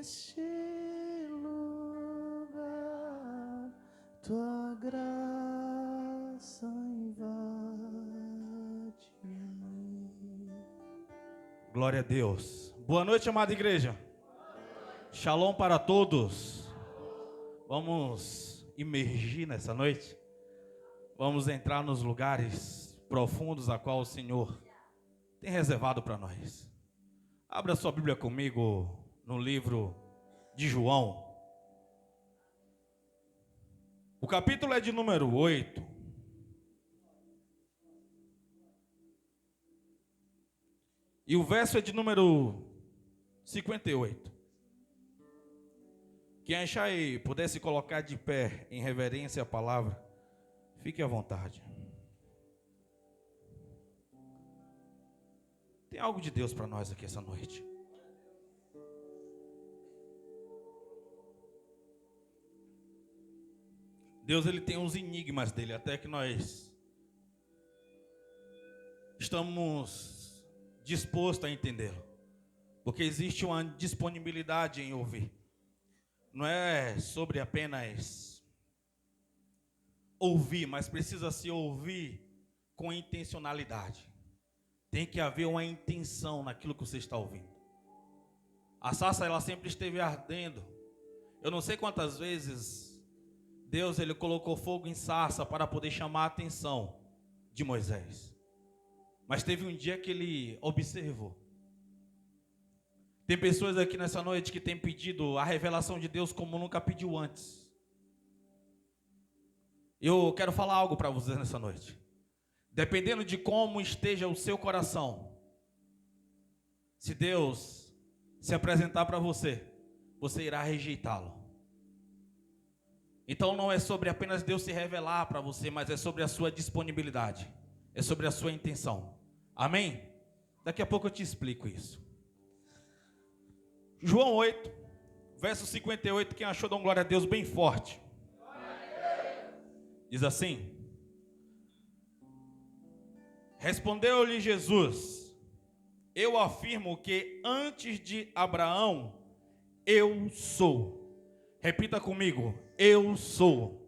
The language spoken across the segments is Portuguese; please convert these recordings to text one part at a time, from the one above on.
neste lugar, tua graça invade-me. Glória a Deus. Boa noite, amada igreja. Shalom para todos. Vamos imergir nessa noite. Vamos entrar nos lugares profundos a qual o Senhor tem reservado para nós. Abra sua Bíblia comigo no livro de João. O capítulo é de número 8. E o verso é de número 58. Quem achar e pudesse colocar de pé em reverência à palavra, fique à vontade. Tem algo de Deus para nós aqui essa noite. Deus, ele tem uns enigmas dele, até que nós estamos dispostos a entendê-lo. Porque existe uma disponibilidade em ouvir. Não é sobre apenas ouvir, mas precisa se ouvir com intencionalidade. Tem que haver uma intenção naquilo que você está ouvindo. A sarça, ela sempre esteve ardendo. Eu não sei quantas vezes Deus, ele colocou fogo em sarça para poder chamar a atenção de Moisés. Mas teve um dia que ele observou. Tem pessoas aqui nessa noite que têm pedido a revelação de Deus como nunca pediu antes. Eu quero falar algo para vocês nessa noite. Dependendo de como esteja o seu coração, se Deus se apresentar para você, você irá rejeitá-lo. Então não é sobre apenas Deus se revelar para você, mas é sobre a sua disponibilidade. É sobre a sua intenção. Amém? Daqui a pouco eu te explico isso. João 8, verso 58, quem achou, dá uma glória a Deus bem forte. Diz assim: respondeu-lhe Jesus: eu afirmo que antes de Abraão, eu sou. Repita comigo: eu sou.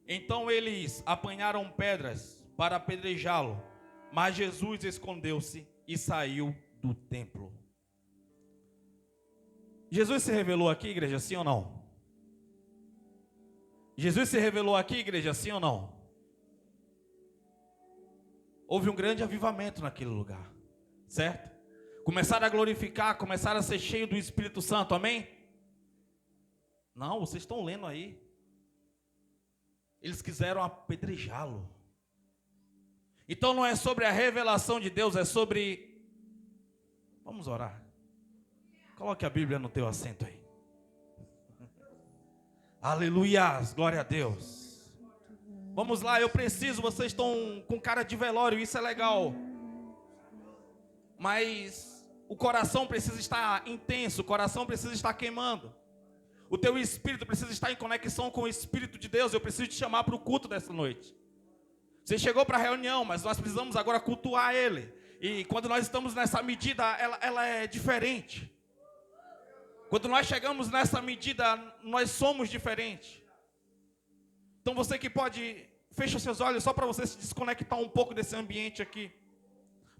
Então eles apanharam pedras para apedrejá-lo, mas Jesus escondeu-se e saiu do templo. Jesus se revelou aqui, igreja, sim ou não? Jesus se revelou aqui, igreja, sim ou não? Houve um grande avivamento naquele lugar, certo? Começaram a glorificar, começaram a ser cheios do Espírito Santo, amém? Não, vocês estão lendo aí. Eles quiseram apedrejá-lo. Então não é sobre a revelação de Deus, é sobre... Vamos orar. Coloque a Bíblia no teu assento aí. Aleluias, glória a Deus. Vamos lá, eu preciso, vocês estão com cara de velório, isso é legal. Mas o coração precisa estar intenso, o coração precisa estar queimando. O teu espírito precisa estar em conexão com o Espírito de Deus. Eu preciso te chamar para o culto dessa noite. Você chegou para a reunião, mas nós precisamos agora cultuar Ele. E quando nós estamos nessa medida, ela é diferente. Quando nós chegamos nessa medida, nós somos diferentes. Então você que pode, fecha seus olhos só para você se desconectar um pouco desse ambiente aqui.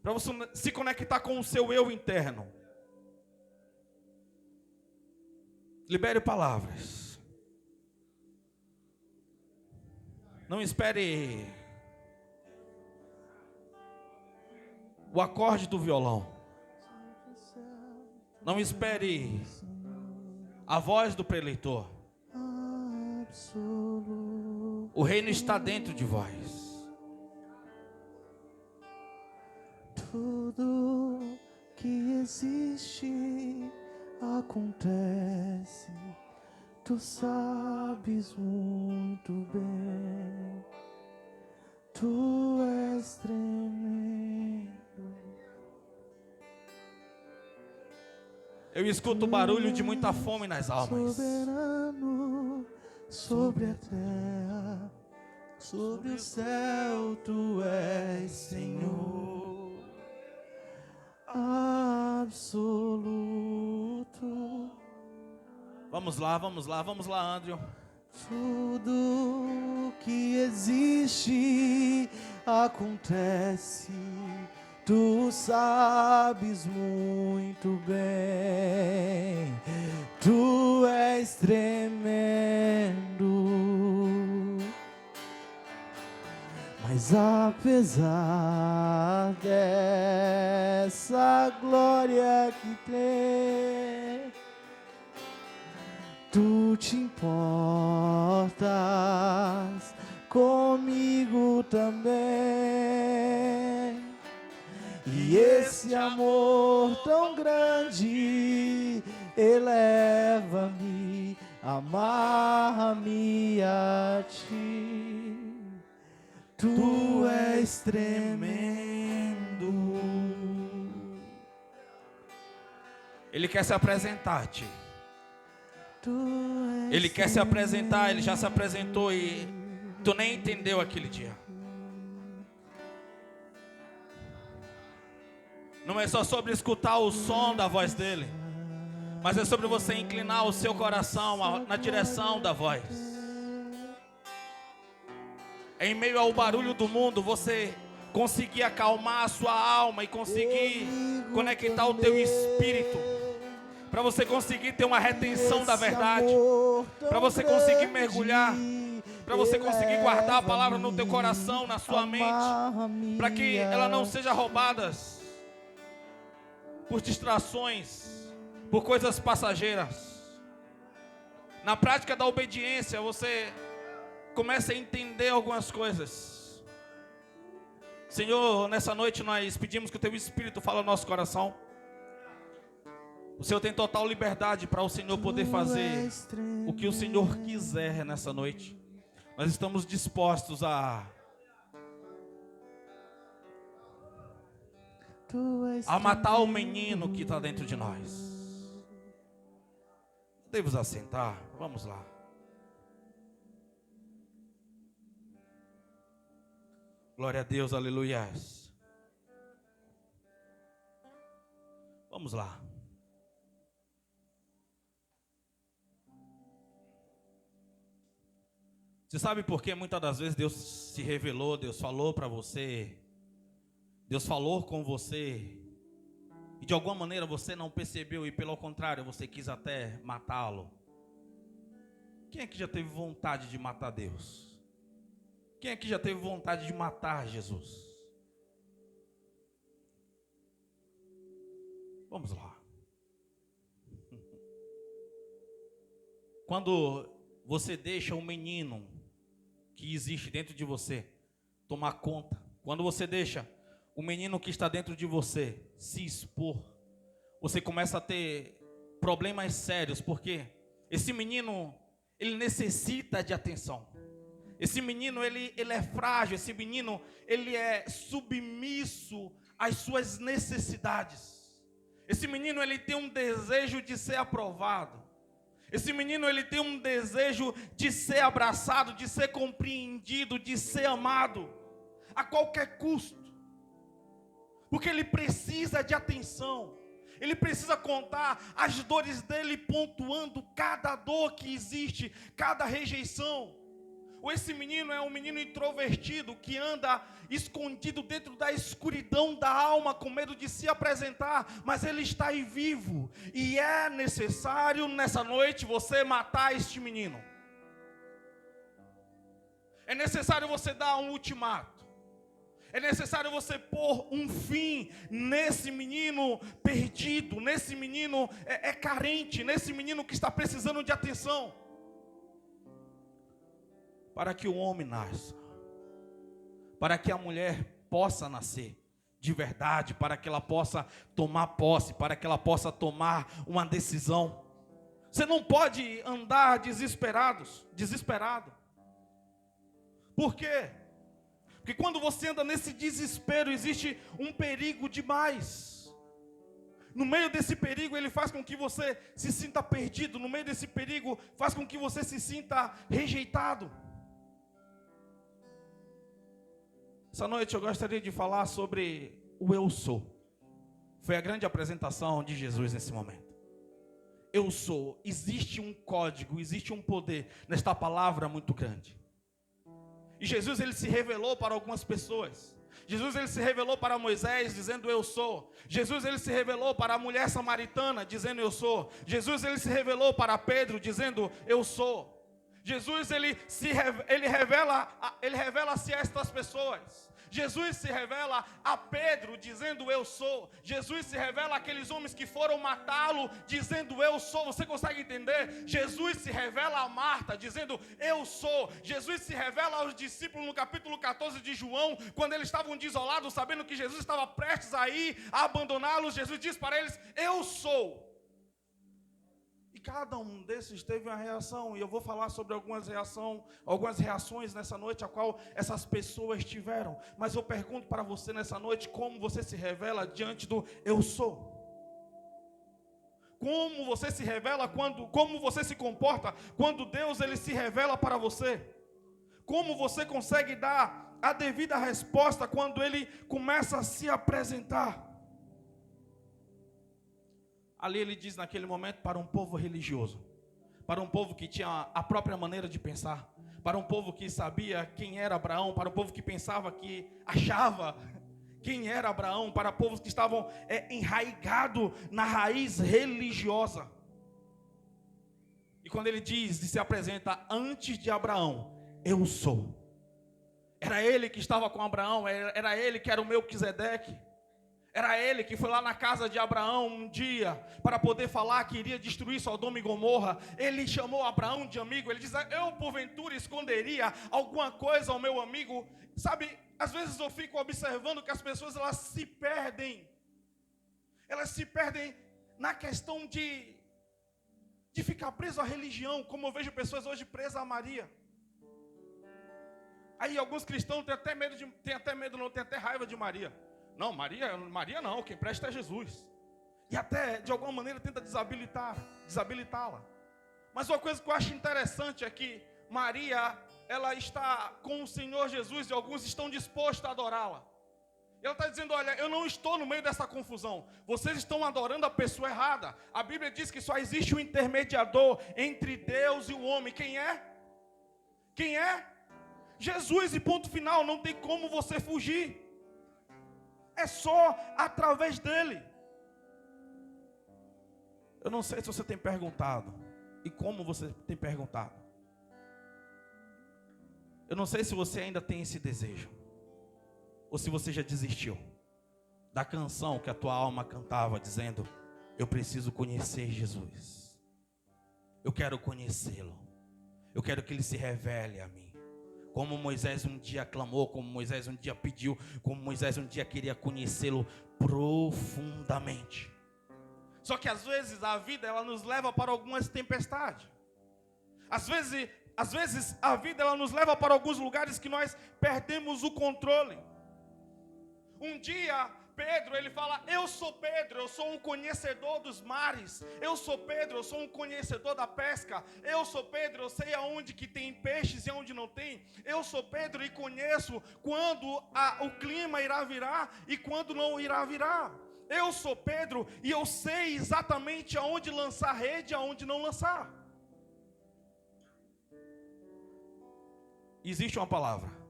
Para você se conectar com o seu eu interno. Libere palavras. Não espere o acorde do violão. Não espere a voz do preleitor. O reino está dentro de vós. Tudo que existe acontece, tu sabes muito bem, tu és tremendo. Eu escuto o barulho de muita fome nas almas. Soberano sobre a terra, sobre o céu, tu és Senhor. absoluto. Vamos lá, Andrew. Tudo que existe acontece, tu sabes muito bem, tu és tremendo, mas apesar dessa glória que tem, tu te importas comigo também. E esse amor tão grande eleva-me, amarra-me a ti. Tu és tremendo. Ele quer se apresentar a ti. Ele quer se apresentar, ele já se apresentou e tu nem entendeu aquele dia. Não é só sobre escutar o som da voz dele, mas é sobre você inclinar o seu coração na direção da voz. Em meio ao barulho do mundo, você conseguir acalmar a sua alma e conseguir conectar o teu espírito, para você conseguir ter uma retenção da verdade, para você conseguir mergulhar, para você conseguir guardar a palavra no teu coração, na sua mente, para que ela não seja roubada por distrações, por coisas passageiras. Na prática da obediência, você começa a entender algumas coisas. Senhor, nessa noite nós pedimos que o teu Espírito fale ao nosso coração. O Senhor tem total liberdade para o Senhor poder fazer o que o Senhor quiser nessa noite. Nós estamos dispostos a matar o menino que está dentro de nós. Podemos assentar? Vamos lá. Glória a Deus, aleluias. Vamos lá. Você sabe por que muitas das vezes Deus se revelou, Deus falou para você, Deus falou com você, e de alguma maneira você não percebeu e pelo contrário você quis até matá-lo? Quem aqui já teve vontade de matar Deus? Quem aqui já teve vontade de matar Jesus? Vamos lá. Quando você deixa um menino que existe dentro de você tomar conta, quando você deixa o menino que está dentro de você se expor, você começa a ter problemas sérios, porque esse menino, ele necessita de atenção. Esse menino, ele é frágil, esse menino, ele é submisso às suas necessidades. Esse menino, ele tem um desejo de ser aprovado. Esse menino, ele tem um desejo de ser abraçado, de ser compreendido, de ser amado, a qualquer custo. Porque ele precisa de atenção. Ele precisa contar as dores dele, pontuando cada dor que existe, cada rejeição. Ou esse menino é um menino introvertido que anda escondido dentro da escuridão da alma, com medo de se apresentar, mas ele está aí vivo. E é necessário nessa noite você matar este menino. É necessário você dar um ultimato. É necessário você pôr um fim nesse menino perdido, nesse menino carente, nesse menino que está precisando de atenção. Para que o homem nasça, para que a mulher possa nascer de verdade, para que ela possa tomar posse, para que ela possa tomar uma decisão. Você não pode andar desesperado. Por quê? Porque quando você anda nesse desespero, existe um perigo demais. No meio desse perigo, ele faz com que você se sinta perdido. No meio desse perigo, faz com que você se sinta rejeitado. Essa noite eu gostaria de falar sobre o eu sou. Foi a grande apresentação de Jesus nesse momento. Eu sou. Existe um código, existe um poder nesta palavra muito grande. E Jesus, ele se revelou para algumas pessoas. Jesus, ele se revelou para Moisés, dizendo eu sou. Jesus, ele se revelou para a mulher samaritana, dizendo eu sou. Jesus, ele se revelou para Pedro, dizendo eu sou. Jesus, ele revela-se a estas pessoas. Jesus se revela a Pedro, dizendo eu sou. Jesus se revela àqueles homens que foram matá-lo, dizendo eu sou. Você consegue entender? Jesus se revela a Marta, dizendo eu sou. Jesus se revela aos discípulos no capítulo 14 de João, quando eles estavam desolados, sabendo que Jesus estava prestes a ir a abandoná-los. Jesus diz para eles, eu sou. E cada um desses teve uma reação, e eu vou falar sobre algumas reações nessa noite, a qual essas pessoas tiveram. Mas eu pergunto para você nessa noite, como você se revela diante do eu sou? Como você se revela como você se comporta quando Deus ele se revela para você? Como você consegue dar a devida resposta quando ele começa a se apresentar? Ali ele diz naquele momento para um povo religioso, para um povo que tinha a própria maneira de pensar, para um povo que sabia quem era Abraão, para um povo que pensava, que achava quem era Abraão, para povos que estavam enraigados na raiz religiosa. E quando ele diz e se apresenta antes de Abraão, eu sou. Era ele que estava com Abraão, era ele que era o Melquisedeque. Era ele que foi lá na casa de Abraão um dia para poder falar que iria destruir Sodoma e Gomorra. Ele chamou Abraão de amigo. Ele diz, eu porventura esconderia alguma coisa ao meu amigo. Sabe, às vezes eu fico observando que as pessoas elas se perdem. Elas se perdem na questão de ficar preso à religião. Como eu vejo pessoas hoje presas a Maria. Aí alguns cristãos têm até raiva de Maria. Não, Maria não, quem presta é Jesus. E até, de alguma maneira, tenta desabilitá-la. Mas uma coisa que eu acho interessante é que Maria, ela está com o Senhor Jesus e alguns estão dispostos a adorá-la. Ela está dizendo, olha, eu não estou no meio dessa confusão. Vocês estão adorando a pessoa errada. A Bíblia diz que só existe um intermediador entre Deus e o homem. Quem é? Quem é? Jesus, e ponto final, não tem como você fugir. É só através dele. Eu não sei se você tem perguntado e como você tem perguntado. Eu não sei se você ainda tem esse desejo ou se você já desistiu da canção que a tua alma cantava dizendo, eu preciso conhecer Jesus. Eu quero conhecê-lo. Eu quero que ele se revele a mim. Como Moisés um dia clamou, como Moisés um dia pediu, como Moisés um dia queria conhecê-lo profundamente. Só que às vezes a vida ela nos leva para algumas tempestades. Às vezes a vida ela nos leva para alguns lugares que nós perdemos o controle. Um dia Pedro, ele fala, eu sou Pedro, eu sou um conhecedor dos mares. Eu sou Pedro, eu sou um conhecedor da pesca. Eu sou Pedro, eu sei aonde que tem peixes e aonde não tem. Eu sou Pedro e conheço quando o clima irá virar e quando não irá virar. Eu sou Pedro e eu sei exatamente aonde lançar rede e aonde não lançar. Existe uma palavra.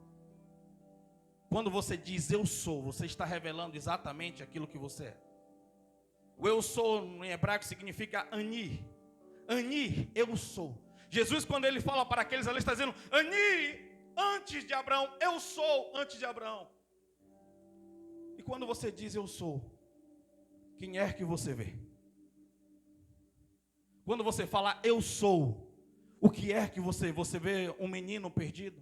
Quando você diz eu sou, você está revelando exatamente aquilo que você é. O eu sou em hebraico significa ani. Ani, eu sou. Jesus, quando ele fala para aqueles ali, está dizendo ani, antes de Abraão, eu sou antes de Abraão. E quando você diz eu sou, quem é que você vê? Quando você fala eu sou, o que é que você vê um menino perdido?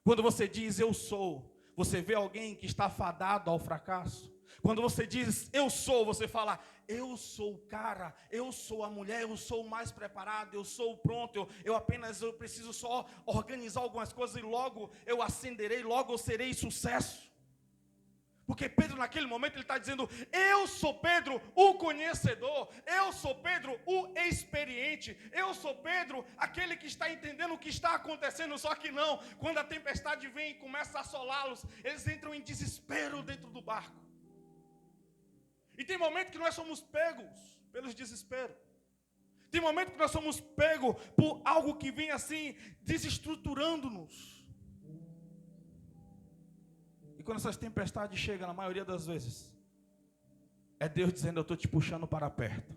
Quando você diz eu sou, você vê alguém que está fadado ao fracasso. Quando você diz eu sou, você fala eu sou o cara, eu sou a mulher, eu sou o mais preparado, eu sou o pronto, eu preciso só organizar algumas coisas e logo eu ascenderei, logo eu serei sucesso. Porque Pedro naquele momento ele está dizendo, eu sou Pedro o conhecedor, eu sou Pedro o experiente, eu sou Pedro aquele que está entendendo o que está acontecendo, só que não, quando a tempestade vem e começa a assolá-los, eles entram em desespero dentro do barco. E tem momento que nós somos pegos pelos desesperos. Tem momento que nós somos pegos por algo que vem assim, desestruturando-nos. E quando essas tempestades chegam, na maioria das vezes, é Deus dizendo: eu estou te puxando para perto.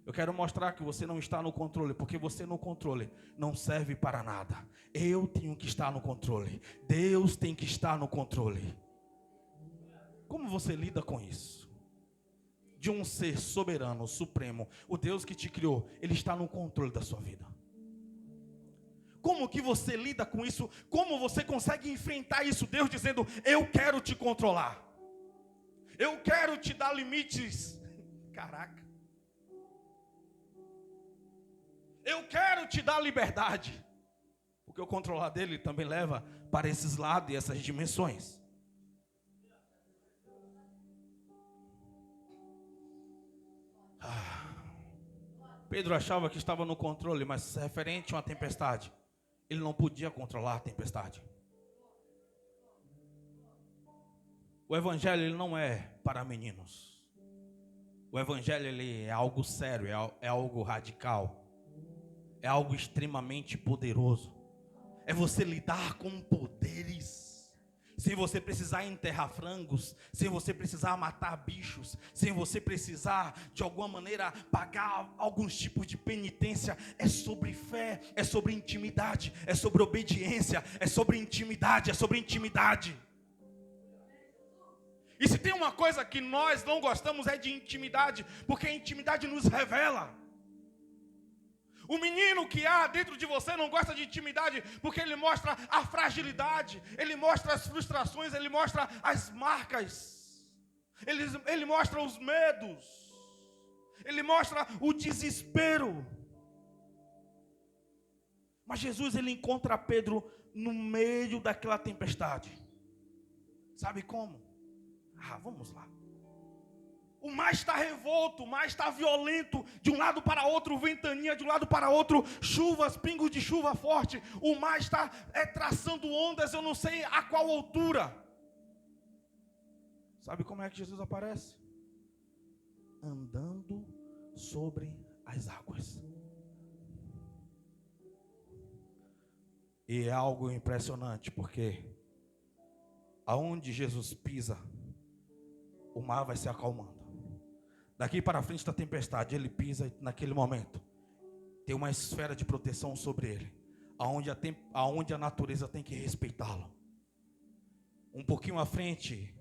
Eu quero mostrar que você não está no controle, porque você no controle não serve para nada. Eu tenho que estar no controle. Deus tem que estar no controle. Como você lida com isso? De um ser soberano, supremo, o Deus que te criou, Ele está no controle da sua vida. Como que você lida com isso? Como você consegue enfrentar isso? Deus dizendo: eu quero te controlar. Eu quero te dar limites. Caraca. Eu quero te dar liberdade. Porque o controlar dele também leva para esses lados e essas dimensões. Pedro achava que estava no controle, mas referente a uma tempestade, ele não podia controlar a tempestade. O evangelho ele não é para meninos. O evangelho ele é algo sério, é algo radical. É algo extremamente poderoso. É você lidar com poderes. Sem você precisar enterrar frangos, sem você precisar matar bichos, sem você precisar de alguma maneira pagar alguns tipos de penitência. É sobre fé, é sobre intimidade, é sobre obediência, é sobre intimidade, é sobre intimidade. E se tem uma coisa que nós não gostamos é de intimidade, porque a intimidade nos revela. O menino que há dentro de você não gosta de intimidade, porque ele mostra a fragilidade, ele mostra as frustrações, ele mostra as marcas, ele mostra os medos, ele mostra o desespero. Mas Jesus ele encontra Pedro no meio daquela tempestade. Sabe como? Vamos lá. O mar está revolto, o mar está violento, de um lado para outro, ventania, de um lado para outro, chuvas, pingos de chuva forte. O mar está traçando ondas, eu não sei a qual altura. Sabe como é que Jesus aparece? Andando sobre as águas. E é algo impressionante, porque aonde Jesus pisa, o mar vai se acalmando. Daqui para frente da tempestade, ele pisa e naquele momento tem uma esfera de proteção sobre ele, aonde a natureza tem que respeitá-lo. Um pouquinho à frente,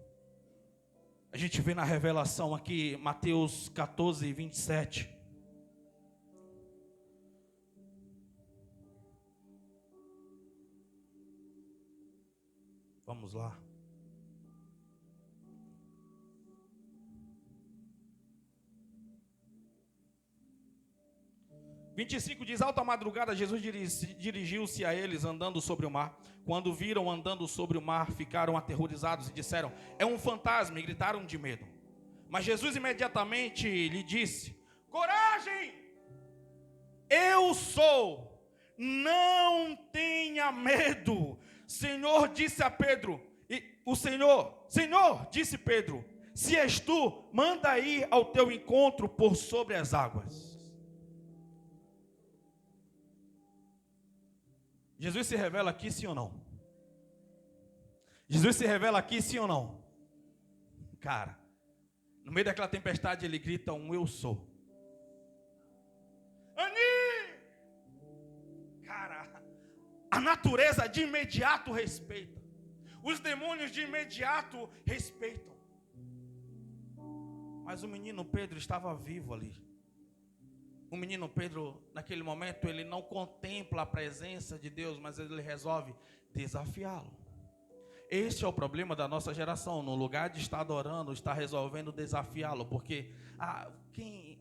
a gente vê na revelação aqui, Mateus 14, 27. Vamos lá. 25 diz: alta madrugada, Jesus dirigiu-se a eles andando sobre o mar. Quando viram andando sobre o mar, ficaram aterrorizados e disseram: é um fantasma, e gritaram de medo. Mas Jesus imediatamente lhe disse: coragem, eu sou, não tenha medo. Senhor disse a Pedro, Senhor, disse Pedro, se és tu, manda ir ao teu encontro por sobre as águas. Jesus se revela aqui, sim ou não? Jesus se revela aqui, sim ou não? Cara, no meio daquela tempestade ele grita um eu sou. Ani! Cara, a natureza de imediato respeita. Os demônios de imediato respeitam. Mas o menino Pedro estava vivo ali. O menino Pedro, naquele momento, ele não contempla a presença de Deus, mas ele resolve desafiá-lo. Este é o problema da nossa geração. No lugar de estar adorando, está resolvendo desafiá-lo. Porque quem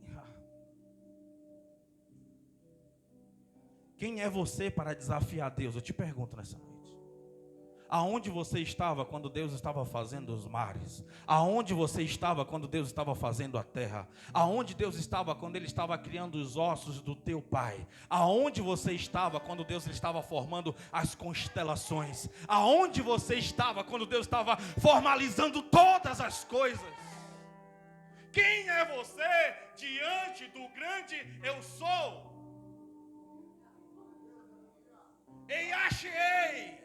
é você para desafiar Deus? Eu te pergunto nessa noite. Aonde você estava quando Deus estava fazendo os mares? Aonde você estava quando Deus estava fazendo a terra? Aonde Deus estava quando Ele estava criando os ossos do teu pai? Aonde você estava quando Deus estava formando as constelações? Aonde você estava quando Deus estava formalizando todas as coisas? Quem é você diante do grande eu sou? Eiashei.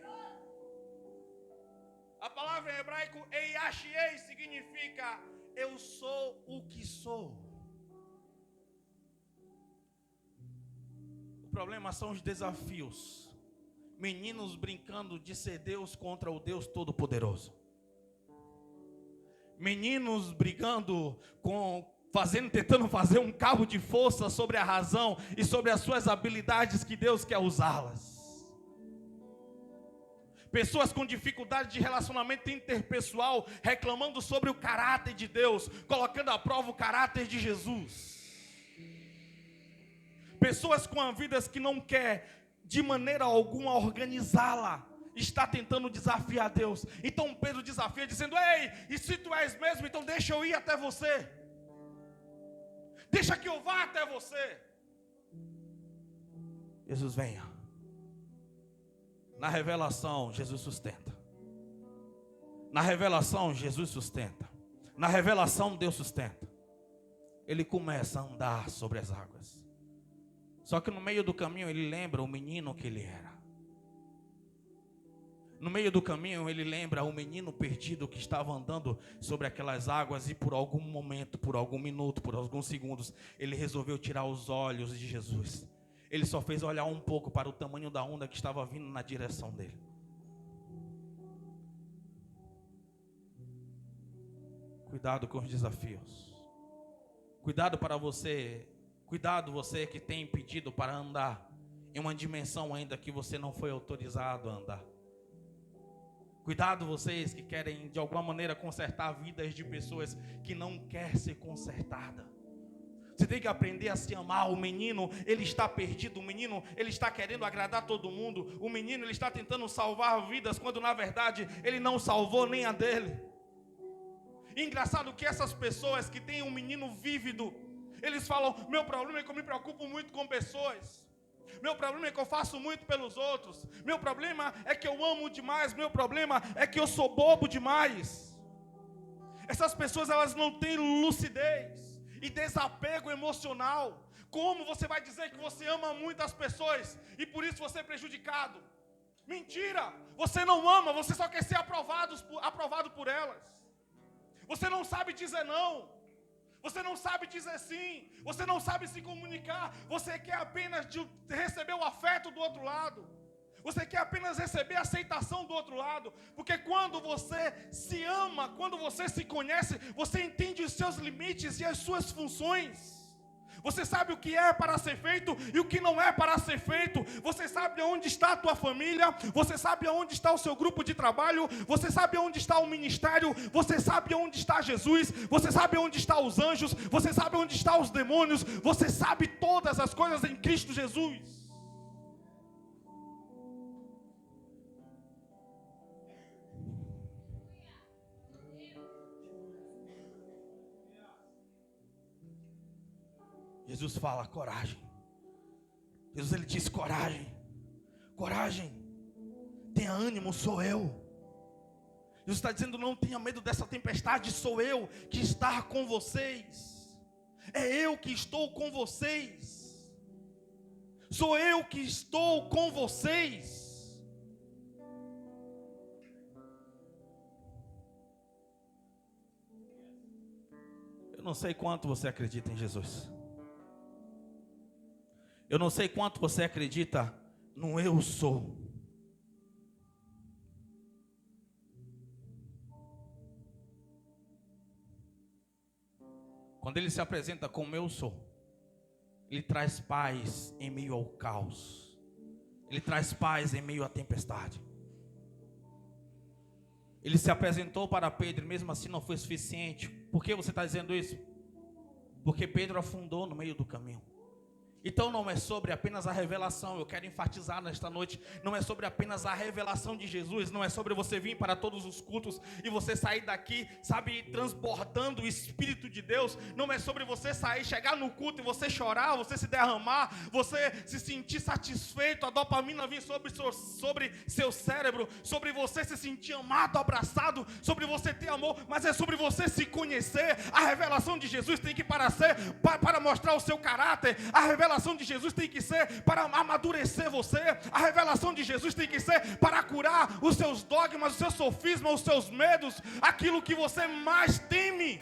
A palavra em hebraico Eiashei significa eu sou o que sou. O problema são os desafios. Meninos brincando de ser Deus contra o Deus Todo-Poderoso. Meninos brigando tentando fazer um cabo de força sobre a razão e sobre as suas habilidades que Deus quer usá-las. Pessoas com dificuldade de relacionamento interpessoal, reclamando sobre o caráter de Deus, colocando à prova o caráter de Jesus. Pessoas com a vida que não quer de maneira alguma organizá-la, está tentando desafiar Deus. Então Pedro desafia dizendo: ei, e se tu és mesmo, então deixa eu ir até você. Deixa que eu vá até você. Jesus, venha. Na revelação, Jesus sustenta. Na revelação, Jesus sustenta. Na revelação, Deus sustenta. Ele começa a andar sobre as águas. Só que no meio do caminho ele lembra o menino que ele era. No meio do caminho ele lembra o menino perdido que estava andando sobre aquelas águas e por algum momento, por algum minuto, por alguns segundos, ele resolveu tirar os olhos de Jesus. Ele só fez olhar um pouco para o tamanho da onda que estava vindo na direção dele. Cuidado com os desafios. Cuidado você que tem pedido para andar em uma dimensão ainda que você não foi autorizado a andar. Cuidado vocês que querem de alguma maneira consertar vidas de pessoas que não querem ser consertadas. Você tem que aprender a se amar. O menino, ele está perdido. O menino, ele está querendo agradar todo mundo. O menino, ele está tentando salvar vidas, quando na verdade ele não salvou nem a dele. E engraçado que essas pessoas que têm um menino vívido, eles falam: meu problema é que eu me preocupo muito com pessoas. Meu problema é que eu faço muito pelos outros. Meu problema é que eu amo demais. Meu problema é que eu sou bobo demais. Essas pessoas, elas não têm lucidez e desapego emocional. Como você vai dizer que você ama muito as pessoas e por isso você é prejudicado? Mentira! Você não ama, você só quer ser aprovado por elas. Você não sabe dizer não. Você não sabe dizer sim. Você não sabe se comunicar. Você quer apenas receber o afeto do outro lado. Você quer apenas receber a aceitação do outro lado. Porque quando você se ama, quando você se conhece, você entende os seus limites e as suas funções. Você sabe o que é para ser feito e o que não é para ser feito. Você sabe onde está a tua família. Você sabe onde está o seu grupo de trabalho. Você sabe onde está o ministério. Você sabe onde está Jesus. Você sabe onde estão os anjos. Você sabe onde estão os demônios. Você sabe todas as coisas em Cristo Jesus. Jesus fala: coragem. Jesus, ele diz: coragem. Coragem. Tenha ânimo, sou eu. Jesus está dizendo: não tenha medo dessa tempestade, sou eu que está com vocês. É eu que estou com vocês. Sou eu que estou com vocês. Eu não sei quanto você acredita em Jesus. Eu não sei quanto você acredita no eu sou. Quando ele se apresenta como eu sou, ele traz paz em meio ao caos. Ele traz paz em meio à tempestade. Ele se apresentou para Pedro, mesmo assim não foi suficiente. Por que você está dizendo isso? Porque Pedro afundou no meio do caminho. Então não é sobre apenas a revelação, eu quero enfatizar nesta noite, não é sobre apenas a revelação de Jesus, não é sobre você vir para todos os cultos e você sair daqui, sabe, transbordando o Espírito de Deus, não é sobre você sair, chegar no culto e você chorar, você se derramar, você se sentir satisfeito, a dopamina vir sobre seu cérebro, sobre você se sentir amado, abraçado, sobre você ter amor, mas é sobre você se conhecer. A revelação de Jesus tem que para mostrar o seu caráter, a revelação de Jesus tem que ser para amadurecer você. A revelação de Jesus tem que ser para curar os seus dogmas, os seus sofismas, os seus medos, aquilo que você mais teme.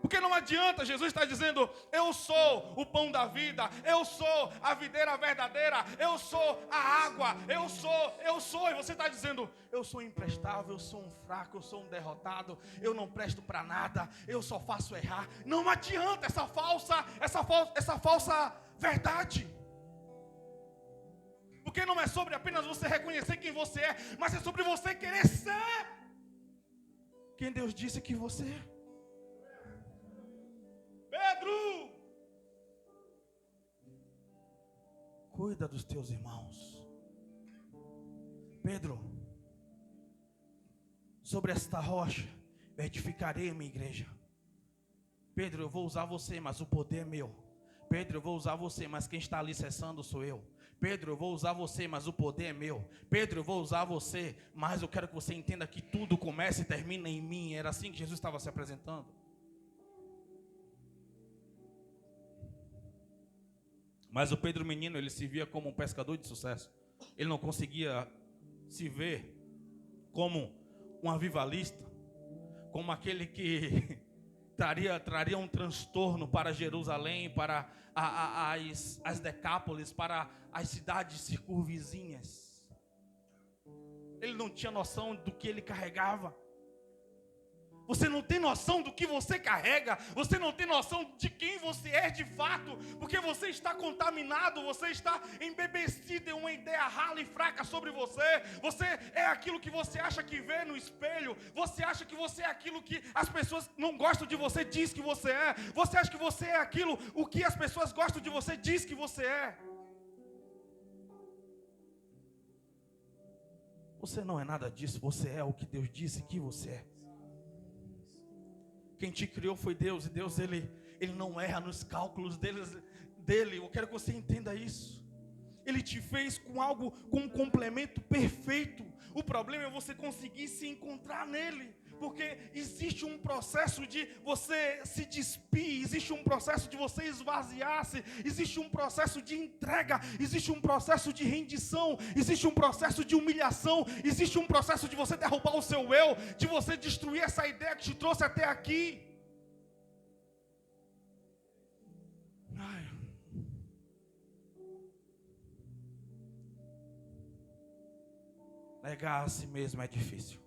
Porque não adianta, Jesus está dizendo, eu sou o pão da vida, eu sou a videira verdadeira, eu sou a água, eu sou, e você está dizendo, eu sou imprestável, eu sou um fraco, eu sou um derrotado, eu não presto para nada, eu só faço errar. Não adianta essa falsa verdade. Porque não é sobre apenas você reconhecer quem você é, mas é sobre você querer ser quem Deus disse que você é. Pedro, cuida dos teus irmãos. Pedro, sobre esta rocha edificarei a minha igreja. Pedro, eu vou usar você, mas o poder é meu. Pedro, eu vou usar você, mas quem está alicerçando sou eu. Pedro, eu vou usar você, mas o poder é meu. Pedro, eu vou usar você, mas eu quero que você entenda que tudo começa e termina em mim. Era assim que Jesus estava se apresentando. Mas o Pedro menino, ele se via como um pescador de sucesso. Ele não conseguia se ver como um avivalista, como aquele que traria um transtorno para Jerusalém, para as Decápolis, para as cidades circunvizinhas. Ele não tinha noção do que ele carregava. Você não tem noção do que você carrega, você não tem noção de quem você é de fato, porque você está contaminado, você está embebecido em uma ideia rala e fraca sobre você. Você é aquilo que você acha que vê no espelho, você acha que você é aquilo que as pessoas não gostam de você, diz que você é. Você acha que você é aquilo, o que as pessoas gostam de você, diz que você é. Você não é nada disso, você é o que Deus disse que você é. Quem te criou foi Deus, e Deus ele não erra nos cálculos dele. Eu quero que você entenda isso. Ele te fez com algo, com um complemento perfeito. O problema é você conseguir se encontrar nele, porque existe um processo de você se despir, existe um processo de você esvaziar-se, existe um processo de entrega, existe um processo de rendição, existe um processo de humilhação, existe um processo de você derrubar o seu eu, de você destruir essa ideia que te trouxe até aqui. Negar a si mesmo é difícil.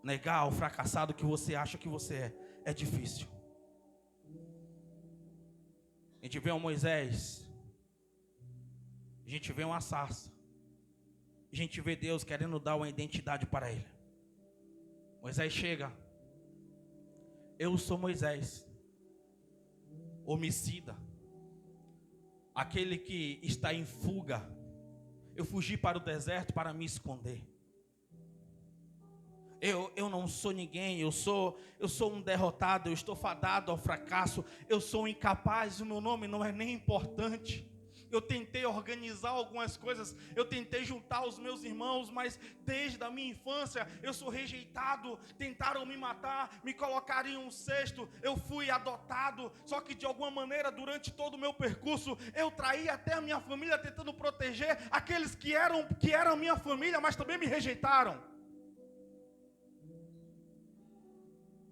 Negar o fracassado que você acha que você é difícil. A gente vê um Moisés, a gente vê uma sarça, a gente vê Deus querendo dar uma identidade para ele. Moisés chega, eu sou Moisés, homicida, aquele que está em fuga. Eu fugi para o deserto para me esconder. Eu não sou ninguém, eu sou um derrotado, eu estou fadado ao fracasso, eu sou incapaz, o meu nome não é nem importante. Eu tentei organizar algumas coisas, eu tentei juntar os meus irmãos, mas desde a minha infância eu sou rejeitado, tentaram me matar, me colocaram em um cesto, eu fui adotado, só que de alguma maneira durante todo o meu percurso eu traí até a minha família tentando proteger aqueles que eram minha família, mas também me rejeitaram.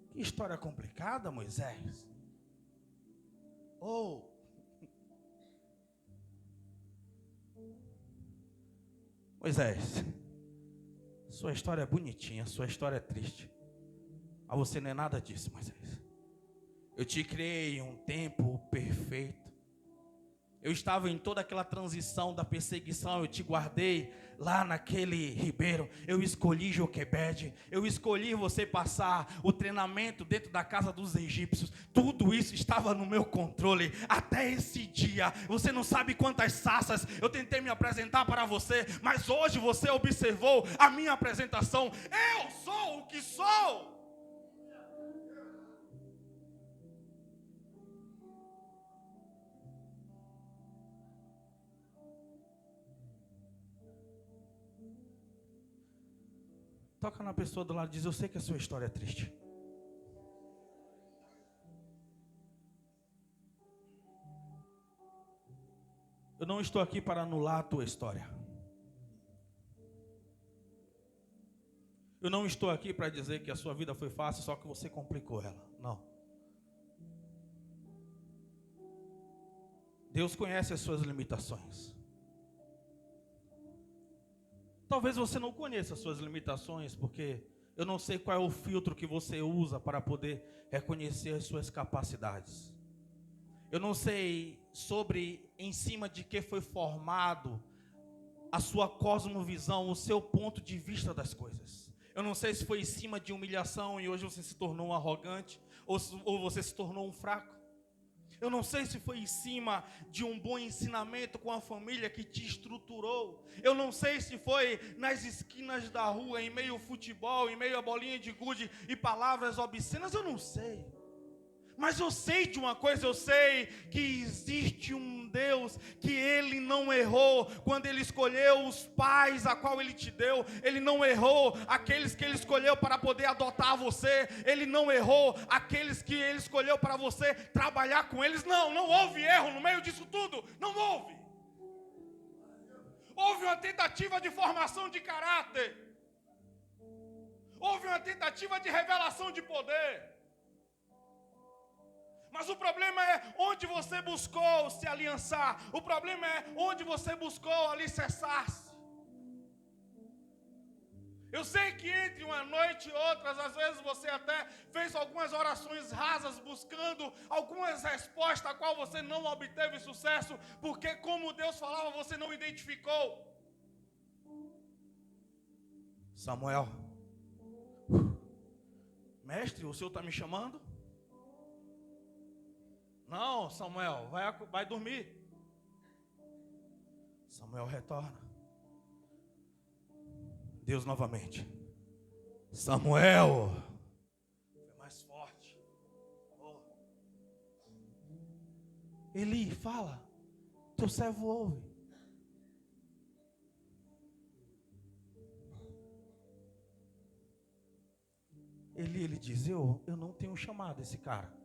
Que história complicada, Moisés. Moisés, sua história é bonitinha, sua história é triste, mas você não é nada disso, Moisés. Eu te criei em um tempo perfeito. Eu estava em toda aquela transição da perseguição, eu te guardei lá naquele ribeiro, eu escolhi Joquebede, eu escolhi você passar o treinamento dentro da casa dos egípcios, tudo isso estava no meu controle, até esse dia, você não sabe quantas sarças eu tentei me apresentar para você, mas hoje você observou a minha apresentação, eu sou o que sou. Toca na pessoa do lado e diz: eu sei que a sua história é triste. Eu não estou aqui para anular a tua história. Eu não estou aqui para dizer que a sua vida foi fácil, só que você complicou ela. Não. Deus conhece as suas limitações. Talvez você não conheça as suas limitações, porque eu não sei qual é o filtro que você usa para poder reconhecer as suas capacidades. Eu não sei em cima de que foi formado a sua cosmovisão, o seu ponto de vista das coisas. Eu não sei se foi em cima de humilhação e hoje você se tornou um arrogante, ou você se tornou um fraco. Eu não sei se foi em cima de um bom ensinamento com a família que te estruturou. Eu não sei se foi nas esquinas da rua, em meio ao futebol, em meio a bolinha de gude e palavras obscenas. Eu não sei. Mas eu sei de uma coisa, eu sei que existe um Deus que Ele não errou quando Ele escolheu os pais a qual Ele te deu. Ele não errou aqueles que Ele escolheu para poder adotar você. Ele não errou aqueles que Ele escolheu para você trabalhar com eles. Não houve erro no meio disso tudo. Não houve. Houve uma tentativa de formação de caráter. Houve uma tentativa de revelação de poder. Mas o problema é onde você buscou se aliançar. O problema é onde você buscou alicerçar-se. Eu sei que entre uma noite e outras, às vezes você até fez algumas orações rasas, buscando algumas respostas a qual você não obteve sucesso, porque como Deus falava, você não identificou. Samuel, mestre, o senhor está me chamando? Não, Samuel, vai dormir. Samuel retorna. Deus novamente. Samuel. Foi mais forte. Oh. Eli, fala. Teu servo ouve. Ele diz, eu não tenho chamado esse cara.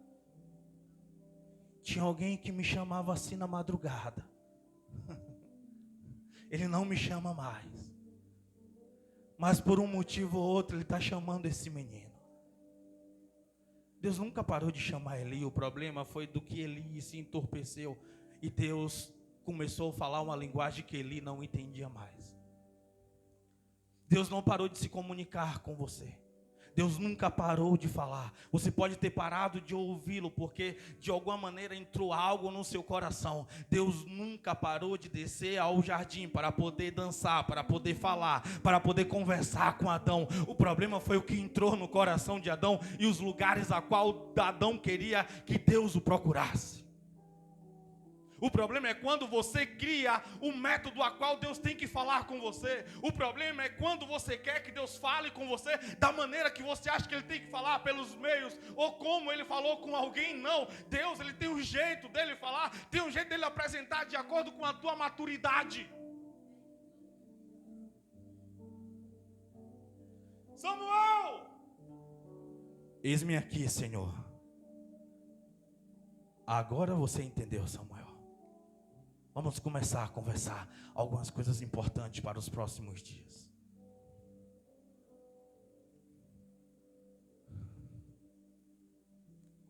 Tinha alguém que me chamava assim na madrugada. Ele não me chama mais. Mas por um motivo ou outro, ele está chamando esse menino. Deus nunca parou de chamar Eli. O problema foi do que Eli se entorpeceu. E Deus começou a falar uma linguagem que Eli não entendia mais. Deus não parou de se comunicar com você. Deus nunca parou de falar. Você pode ter parado de ouvi-lo, porque de alguma maneira entrou algo no seu coração. Deus nunca parou de descer ao jardim para poder dançar, para poder falar, para poder conversar com Adão. O problema foi o que entrou no coração de Adão e os lugares a qual Adão queria que Deus o procurasse. O problema é quando você cria um método a qual Deus tem que falar com você. O problema é quando você quer que Deus fale com você da maneira que você acha que Ele tem que falar, pelos meios, ou como Ele falou com alguém. Não, Deus, Ele tem um jeito dele falar, tem um jeito dele apresentar de acordo com a tua maturidade. Samuel! Eis-me aqui, Senhor. Agora você entendeu, Samuel. Vamos começar a conversar algumas coisas importantes para os próximos dias.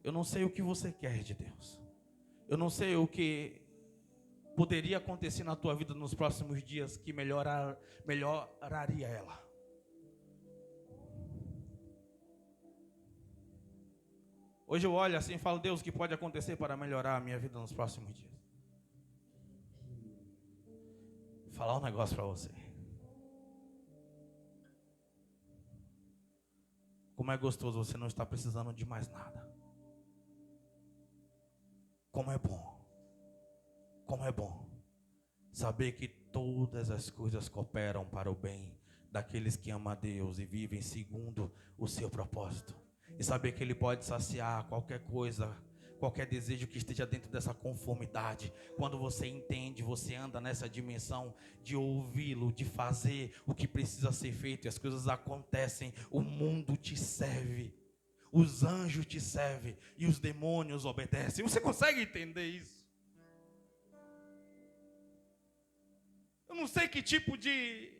Eu não sei o que você quer de Deus. Eu não sei o que poderia acontecer na tua vida nos próximos dias que melhoraria ela. Hoje eu olho assim e falo, Deus, o que pode acontecer para melhorar a minha vida nos próximos dias? falar um negócio para você. Como é gostoso você não estar precisando de mais nada. Como é bom. Como é bom saber que todas as coisas cooperam para o bem daqueles que amam a Deus e vivem segundo o seu propósito. E saber que Ele pode saciar qualquer coisa, qualquer desejo que esteja dentro dessa conformidade. Quando você entende, você anda nessa dimensão de ouvi-lo, de fazer o que precisa ser feito, e as coisas acontecem, o mundo te serve, os anjos te servem e os demônios obedecem. Você consegue entender isso? Eu não sei que tipo de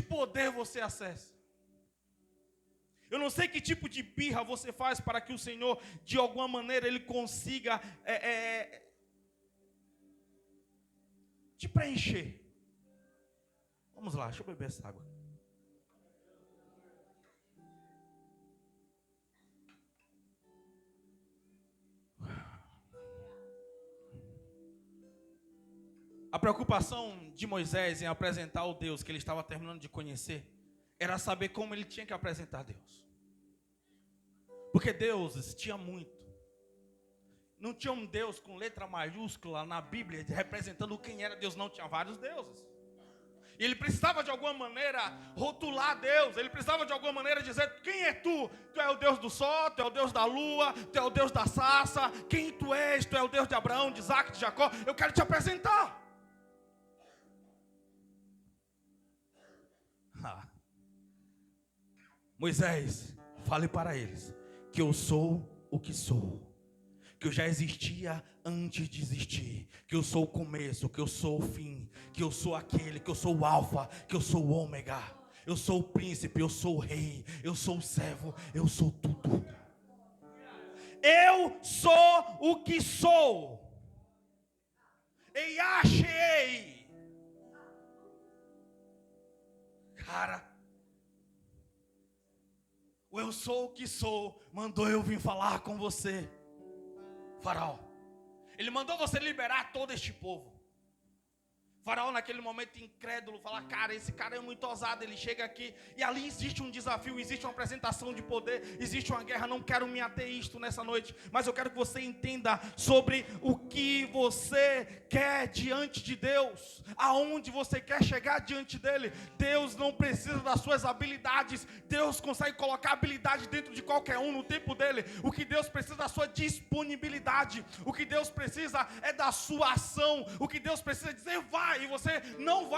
poder você acessa. Eu não sei que tipo de birra você faz para que o Senhor, de alguma maneira, Ele consiga te preencher. Vamos lá, deixa eu beber essa água. A preocupação de Moisés em apresentar o Deus que ele estava terminando de conhecer era saber como ele tinha que apresentar Deus. Porque Deus tinha muito. Não tinha um Deus com letra maiúscula na Bíblia representando quem era Deus, não, tinha vários deuses. E ele precisava de alguma maneira rotular Deus. Ele precisava de alguma maneira dizer: quem é tu? Tu é o Deus do sol, tu é o Deus da lua, tu é o Deus da sarça. Quem tu és? Tu é o Deus de Abraão, de Isaac, de Jacó. Eu quero te apresentar. Moisés, fale para eles que eu sou o que sou, que eu já existia antes de existir, que eu sou o começo, que eu sou o fim, que eu sou aquele, que eu sou o alfa, que eu sou o ômega, eu sou o príncipe, eu sou o rei, eu sou o servo, eu sou tudo. Eu sou o que sou. E achei. Cara, o eu sou o que sou mandou eu vir falar com você, Faraó. Ele mandou você liberar todo este povo. Faraó naquele momento incrédulo fala: cara, esse cara é muito ousado. Ele chega aqui e ali existe um desafio, existe uma apresentação de poder, existe uma guerra. Não quero me ater isto nessa noite, mas eu quero que você entenda sobre o que você quer diante de Deus, aonde você quer chegar diante dele. Deus não precisa das suas habilidades. Deus consegue colocar habilidade dentro de qualquer um no tempo dele. O que Deus precisa é da sua disponibilidade. O que Deus precisa é da sua ação. O que Deus precisa é dizer: vai. E você não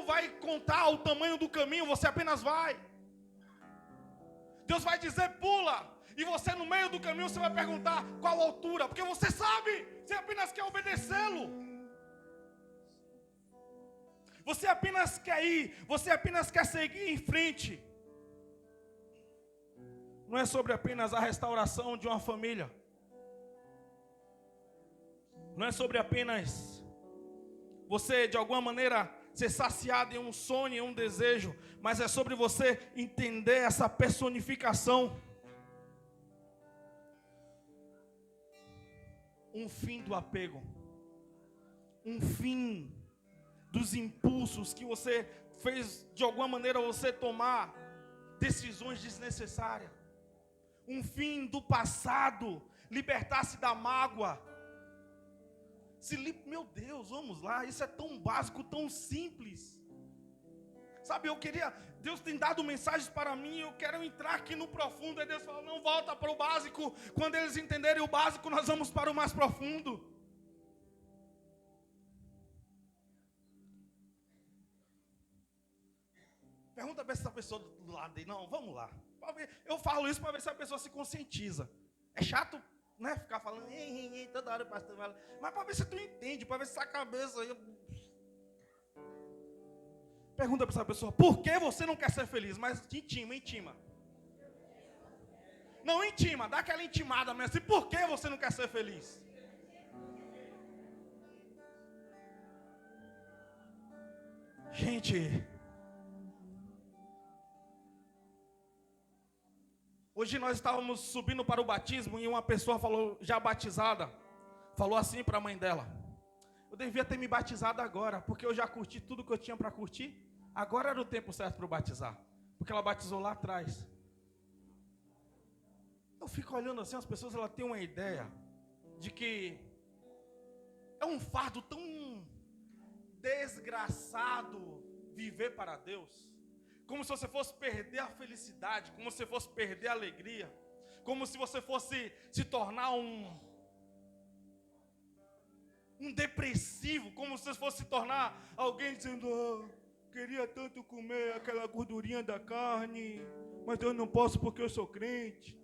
vai contar o tamanho do caminho, você apenas vai. Deus vai dizer: pula. E você no meio do caminho você vai perguntar qual altura, porque você sabe, você apenas quer obedecê-lo. Você apenas quer ir, você apenas quer seguir em frente. Não é sobre apenas a restauração de uma família. Não é sobre apenas você, de alguma maneira, ser saciado em um sonho, em um desejo, mas é sobre você entender essa personificação. Um fim do apego. Um fim dos impulsos que você fez, de alguma maneira, você tomar decisões desnecessárias. Um fim do passado, libertar-se da mágoa. Meu Deus, vamos lá, isso é tão básico, tão simples. Sabe, Deus tem dado mensagens para mim, eu quero entrar aqui no profundo. E Deus fala: não, volta para o básico. Quando eles entenderem o básico, nós vamos para o mais profundo. Pergunta para essa pessoa do lado dele. Não, vamos lá. Eu falo isso para ver se a pessoa se conscientiza. É chato, né, ficar falando toda hora o pastor fala, mas para ver se tu entende, para ver se essa cabeça aí. Pergunta para essa pessoa: por que você não quer ser feliz? Mas intima. Não intima, dá aquela intimada mesmo. Assim, por que você não quer ser feliz? Gente, hoje nós estávamos subindo para o batismo e uma pessoa falou, já batizada, falou assim para a mãe dela: Eu devia ter me batizado agora, porque eu já curti tudo que eu tinha para curtir. Agora era o tempo certo para eu batizar, porque ela batizou lá atrás. Eu fico olhando assim, as pessoas elas têm uma ideia de que é um fardo tão desgraçado viver para Deus, como se você fosse perder a felicidade, como se você fosse perder a alegria, como se você fosse se tornar um depressivo, como se você fosse se tornar alguém dizendo: queria tanto comer aquela gordurinha da carne, mas eu não posso porque eu sou crente.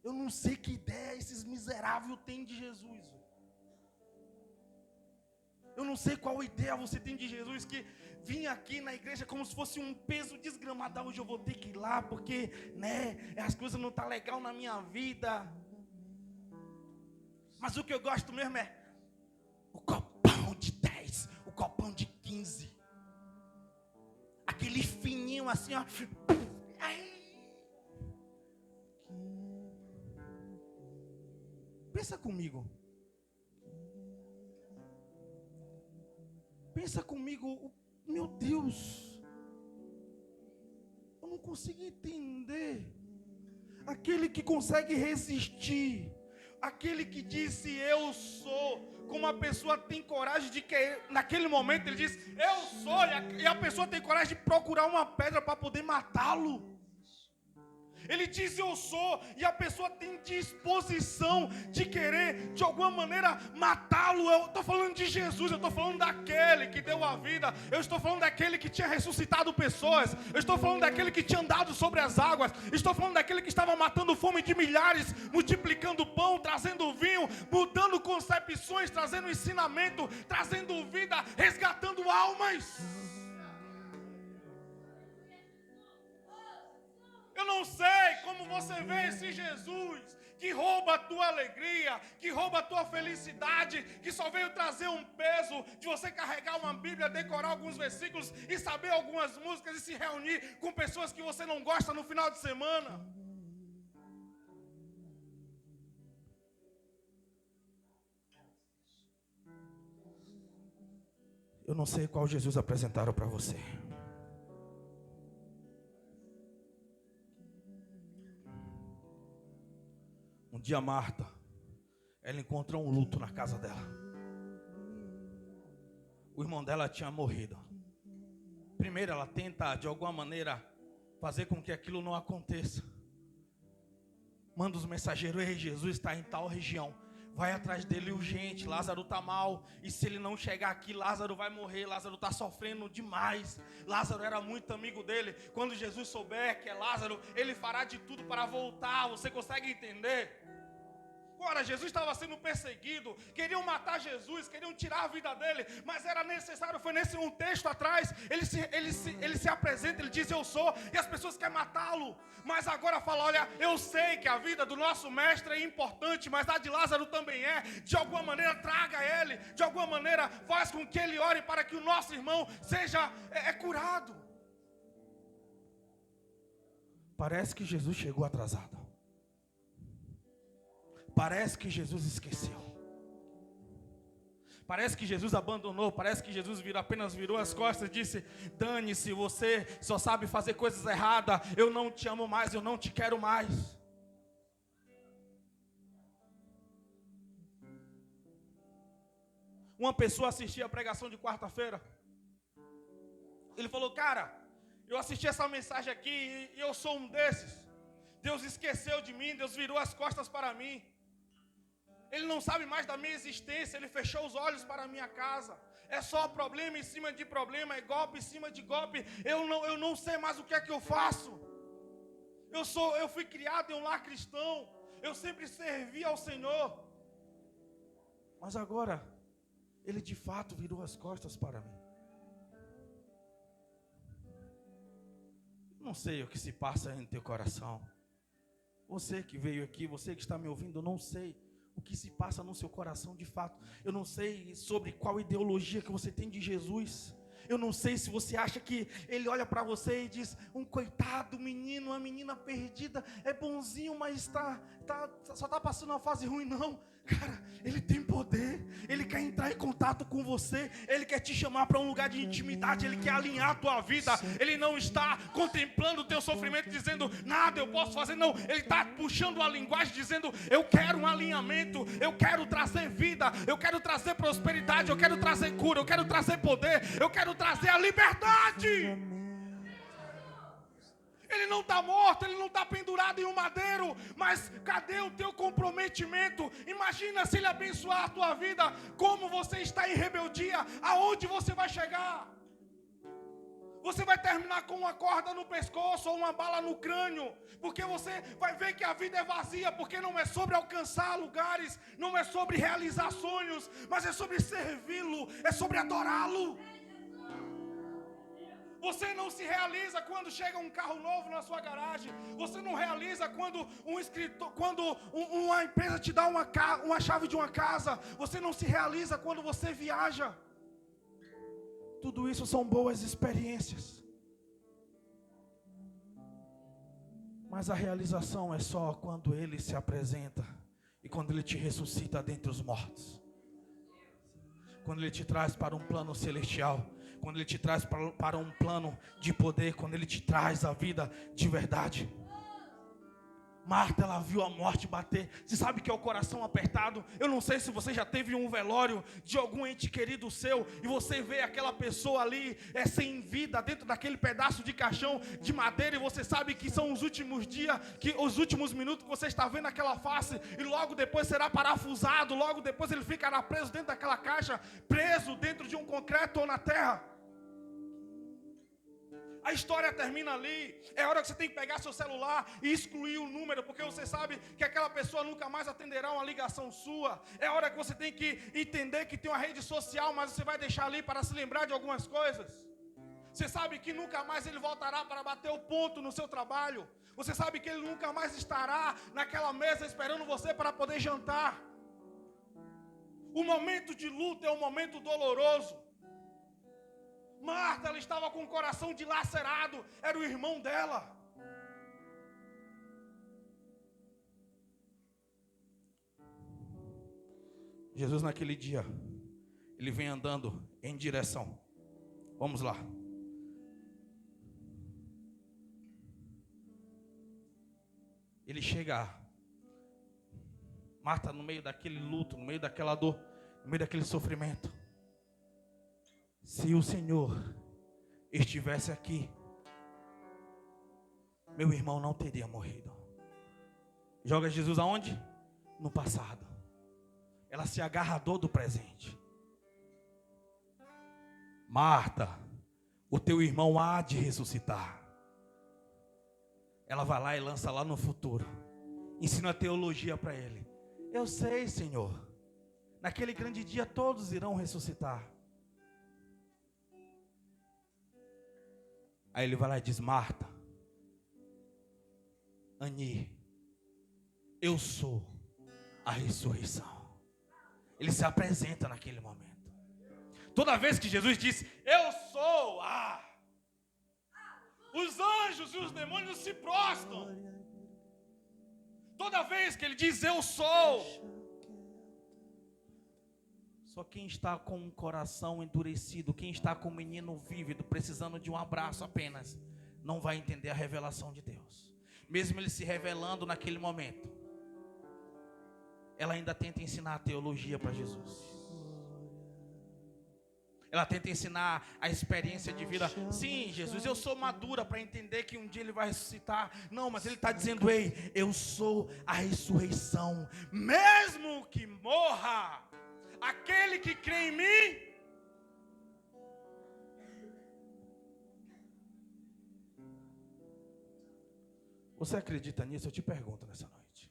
Eu não sei que ideia esses miseráveis têm de Jesus. Eu não sei qual ideia você tem de Jesus, que vinha aqui na igreja como se fosse um peso desgramado. Hoje eu vou ter que ir lá, porque, as coisas não estão legal na minha vida. Mas o que eu gosto mesmo é o copão de 10, o copão de 15. Aquele fininho assim, ó. Pensa comigo. Pensa comigo, meu Deus. Eu não consigo entender. Aquele que consegue resistir, aquele que disse eu sou, como a pessoa tem coragem de que naquele momento ele diz eu sou, e a pessoa tem coragem de procurar uma pedra para poder matá-lo. Ele diz eu sou, e a pessoa tem disposição de querer de alguma maneira matá-lo. Eu estou falando de Jesus, eu estou falando daquele que deu a vida, eu estou falando daquele que tinha ressuscitado pessoas, eu estou falando daquele que tinha andado sobre as águas, estou falando daquele que estava matando fome de milhares, multiplicando pão, trazendo vinho, mudando concepções, trazendo ensinamento, trazendo vida, resgatando almas. Eu não sei como você vê esse Jesus que rouba a tua alegria, que rouba a tua felicidade, que só veio trazer um peso de você carregar uma Bíblia, decorar alguns versículos e saber algumas músicas e se reunir com pessoas que você não gosta no final de semana. Eu não sei qual Jesus apresentaram para você. Um dia Marta, ela encontrou um luto na casa dela. O irmão dela tinha morrido. Primeiro ela tenta de alguma maneira fazer com que aquilo não aconteça. Manda os mensageiros: ei, Jesus está em tal região, vai atrás dele urgente, Lázaro está mal, e se ele não chegar aqui, Lázaro vai morrer, Lázaro está sofrendo demais. Lázaro era muito amigo dele. Quando Jesus souber que é Lázaro, ele fará de tudo para voltar. Você consegue entender? Agora, Jesus estava sendo perseguido, queriam matar Jesus, queriam tirar a vida dele, mas era necessário, foi nesse um texto atrás, ele se apresenta, ele diz eu sou, e as pessoas querem matá-lo, mas agora fala: olha, eu sei que a vida do nosso mestre é importante, mas a de Lázaro também é, de alguma maneira traga ele, de alguma maneira faz com que ele ore para que o nosso irmão seja curado. Parece que Jesus chegou atrasado. Parece que Jesus esqueceu. Parece que Jesus abandonou. Parece que Jesus apenas virou as costas e disse: dane-se, você só sabe fazer coisas erradas. Eu não te amo mais, eu não te quero mais. Uma pessoa assistia a pregação de quarta-feira. Ele falou: cara, eu assisti essa mensagem aqui e eu sou um desses. Deus esqueceu de mim, Deus virou as costas para mim. Ele não sabe mais da minha existência, ele fechou os olhos para a minha casa. É só problema em cima de problema, é golpe em cima de golpe. Eu não sei mais o que é que eu faço. Eu fui criado em um lar cristão, eu sempre servi ao Senhor. Mas agora, ele de fato virou as costas para mim. Não sei o que se passa em teu coração. Você que veio aqui, você que está me ouvindo, eu não sei o que se passa no seu coração de fato. Eu não sei sobre qual ideologia que você tem de Jesus. Eu não sei se você acha que ele olha para você e diz: um coitado menino, uma menina perdida, é bonzinho, mas só está passando uma fase ruim. Não, cara, ele tem poder, ele quer entrar em contato com você, ele quer te chamar para um lugar de intimidade, ele quer alinhar a tua vida. Ele não está contemplando o teu sofrimento dizendo: nada eu posso fazer. Não, ele está puxando a linguagem dizendo: eu quero um alinhamento, eu quero trazer vida, eu quero trazer prosperidade, eu quero trazer cura, eu quero trazer poder, eu quero trazer a liberdade. Ele não está morto, ele não está pendurado em um madeiro, mas cadê o teu comprometimento? Imagina se ele abençoar a tua vida, como você está em rebeldia, aonde você vai chegar? Você vai terminar com uma corda no pescoço ou uma bala no crânio, porque você vai ver que a vida é vazia, porque não é sobre alcançar lugares, não é sobre realizar sonhos, mas é sobre servi-lo, é sobre adorá-lo. Você não se realiza quando chega um carro novo na sua garagem. Você não realiza quando uma empresa te dá uma chave de uma casa. Você não se realiza quando você viaja. Tudo isso são boas experiências. Mas a realização é só quando Ele se apresenta e quando Ele te ressuscita dentre os mortos. Quando Ele te traz para um plano celestial. Quando Ele te traz para um plano de poder. Quando Ele te traz a vida de verdade. Marta, ela viu a morte bater. Você sabe que é o coração apertado. Eu não sei se você já teve um velório de algum ente querido seu, e você vê aquela pessoa ali sem vida, dentro daquele pedaço de caixão de madeira, e você sabe que são os últimos dias, os últimos minutos que você está vendo aquela face, e logo depois será parafusado, logo depois ele ficará preso dentro daquela caixa, preso dentro de um concreto ou na terra. A história termina ali. É hora que você tem que pegar seu celular e excluir o número, porque você sabe que aquela pessoa nunca mais atenderá uma ligação sua. É hora que você tem que entender que tem uma rede social, mas você vai deixar ali para se lembrar de algumas coisas. Você sabe que nunca mais ele voltará para bater o ponto no seu trabalho. Você sabe que ele nunca mais estará naquela mesa esperando você para poder jantar. O momento de luto é um momento doloroso. Marta, ela estava com o coração dilacerado, era o irmão dela. Jesus naquele dia, ele vem andando em direção. Vamos lá. Ele chega. Marta no meio daquele luto, no meio daquela dor, no meio daquele sofrimento. Se o Senhor estivesse aqui, meu irmão não teria morrido. Joga Jesus aonde? No passado. Ela se agarra à dor do presente. Marta, o teu irmão há de ressuscitar. Ela vai lá e lança lá no futuro. Ensina a teologia para ele. Eu sei, Senhor. Naquele grande dia todos irão ressuscitar. Aí ele vai lá e diz: Marta, Ani, eu sou a ressurreição. Ele se apresenta naquele momento. Toda vez que Jesus diz: eu sou os anjos e os demônios se prostram. Toda vez que ele diz: eu sou. Só quem está com um coração endurecido, quem está com um menino vívido, precisando de um abraço apenas, não vai entender a revelação de Deus. Mesmo ele se revelando naquele momento, ela ainda tenta ensinar a teologia para Jesus. Ela tenta ensinar a experiência de vida. Sim, Jesus, eu sou madura para entender que um dia ele vai ressuscitar. Não, mas ele está dizendo: ei, eu sou a ressurreição. Mesmo que morra, aquele que crê em mim, você acredita nisso? Eu te pergunto nessa noite.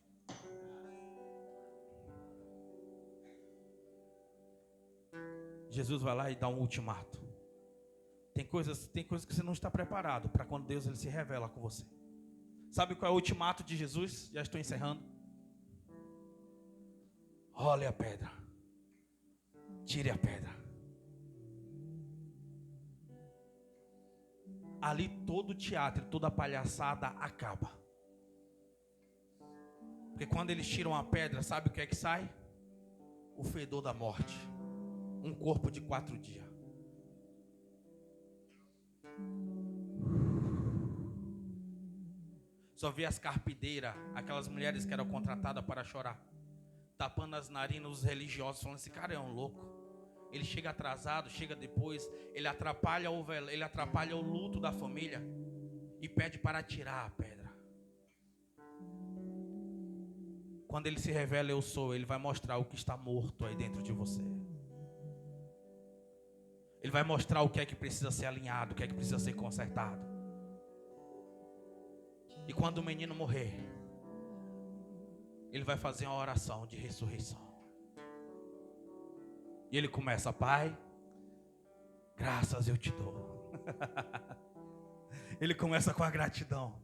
Jesus vai lá e dá um ultimato. Tem coisas que você não está preparado para quando Deus ele se revela com você. Sabe qual é o ultimato de Jesus? Já estou encerrando. Olhe a pedra. Tire a pedra. ali todo o teatro, toda a palhaçada acaba. Porque quando eles tiram a pedra, sabe o que é que sai? O fedor da morte. Um corpo de 4 dias. Só vi as carpideiras, aquelas mulheres que eram contratadas para chorar, tapando as narinas, os religiosos, falando: esse cara é um louco. Ele chega atrasado, chega depois, ele atrapalha o luto da família e pede para tirar a pedra. Quando ele se revela, eu sou, ele vai mostrar o que está morto aí dentro de você. Ele vai mostrar o que é que precisa ser alinhado, o que é que precisa ser consertado. E quando o menino morrer, ele vai fazer uma oração de ressurreição. E ele começa: Pai, graças eu te dou. Ele começa com a gratidão.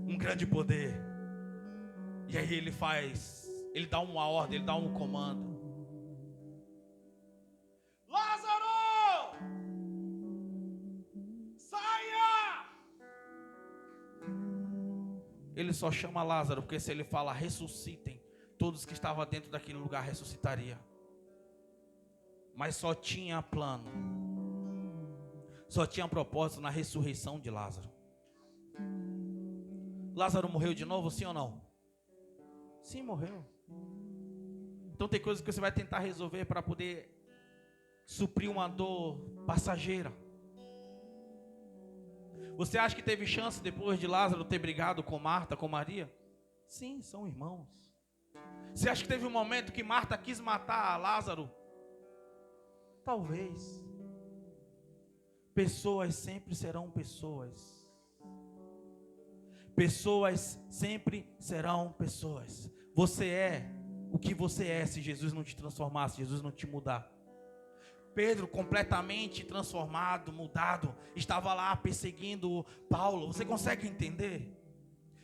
Um grande poder. E aí ele dá uma ordem, ele dá um comando. Lázaro! Saia! Ele só chama Lázaro, porque se ele fala ressuscitem, todos que estavam dentro daquele lugar ressuscitaria. Mas só tinha plano, só tinha propósito na ressurreição de Lázaro. Lázaro morreu de novo, sim ou não? Sim, morreu. Então tem coisas que você vai tentar resolver para poder suprir uma dor passageira. Você acha que teve chance depois de Lázaro ter brigado com Marta, com Maria? Sim, são irmãos. Você acha que teve um momento que Marta quis matar Lázaro? Talvez. Pessoas sempre serão pessoas. Pessoas sempre serão pessoas. Você é o que você é se Jesus não te transformar, se Jesus não te mudar. Pedro, completamente transformado, mudado, estava lá perseguindo Paulo. Você consegue entender?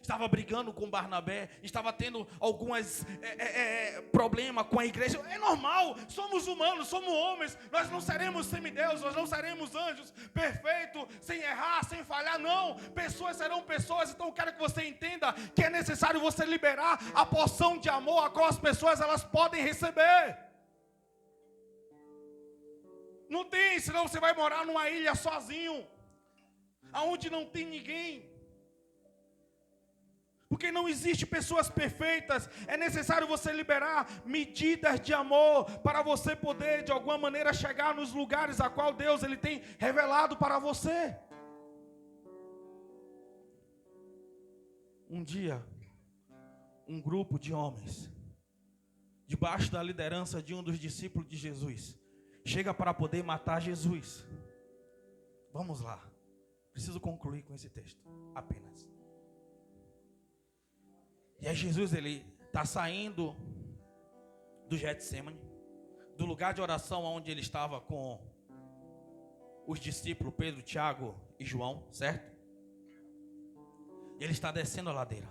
Estava brigando com Barnabé, estava tendo alguns problemas com a igreja. É normal, somos humanos, somos homens. Nós não seremos semideuses, nós não seremos anjos perfeitos, sem errar, sem falhar, não. Pessoas serão pessoas. Então eu quero que você entenda que é necessário você liberar a porção de amor a qual as pessoas elas podem receber. Não tem, senão você vai morar numa ilha sozinho, aonde não tem ninguém. Porque não existe pessoas perfeitas. É necessário você liberar medidas de amor para você poder de alguma maneira chegar nos lugares a qual Deus ele tem revelado para você. Um dia, um grupo de homens, debaixo da liderança de um dos discípulos de Jesus, chega para poder matar Jesus. Vamos lá. Preciso concluir com esse texto apenas. E aí Jesus, ele está saindo do Getsemane, do lugar de oração onde ele estava com os discípulos Pedro, Tiago e João, certo? E ele está descendo a ladeira.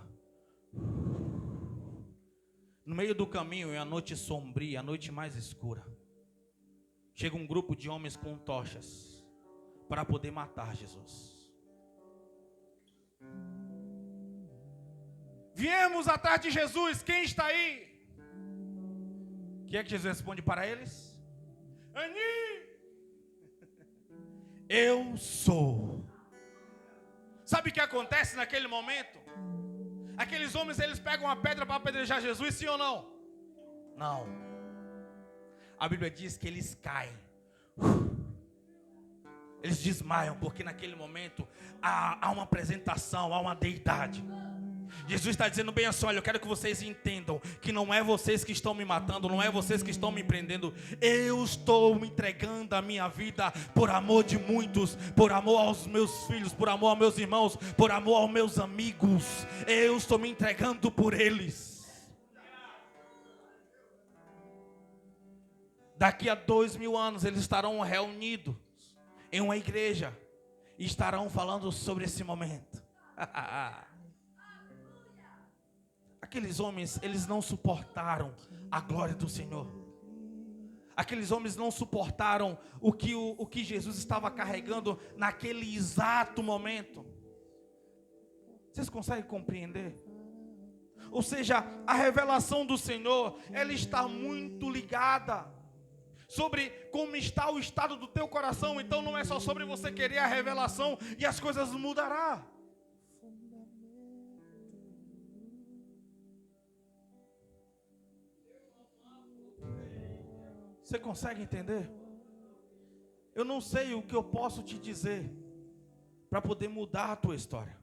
No meio do caminho, é a noite sombria, a noite mais escura. Chega um grupo de homens com tochas para poder matar Jesus. Viemos atrás de Jesus, quem está aí? O que é que Jesus responde para eles? Ani, eu sou. Sabe o que acontece naquele momento? Aqueles homens, eles pegam uma pedra para apedrejar Jesus, sim ou não? Não. A Bíblia diz que eles caem. Eles desmaiam, porque naquele momento há uma apresentação, há uma deidade. Jesus está dizendo bem assim: olha, eu quero que vocês entendam que não é vocês que estão me matando, não é vocês que estão me prendendo. Eu estou me entregando a minha vida por amor de muitos, por amor aos meus filhos, por amor aos meus irmãos, por amor aos meus amigos. Eu estou me entregando por eles. Daqui a 2000 anos eles estarão reunidos em uma igreja e estarão falando sobre esse momento. Aqueles homens, eles não suportaram a glória do Senhor. Aqueles homens não suportaram o que Jesus estava carregando naquele exato momento. Vocês conseguem compreender? Ou seja, a revelação do Senhor, ela está muito ligada sobre como está o estado do teu coração. Então não é só sobre você querer a revelação e as coisas mudarão. Você consegue entender? Eu não sei o que eu posso te dizer para poder mudar a tua história.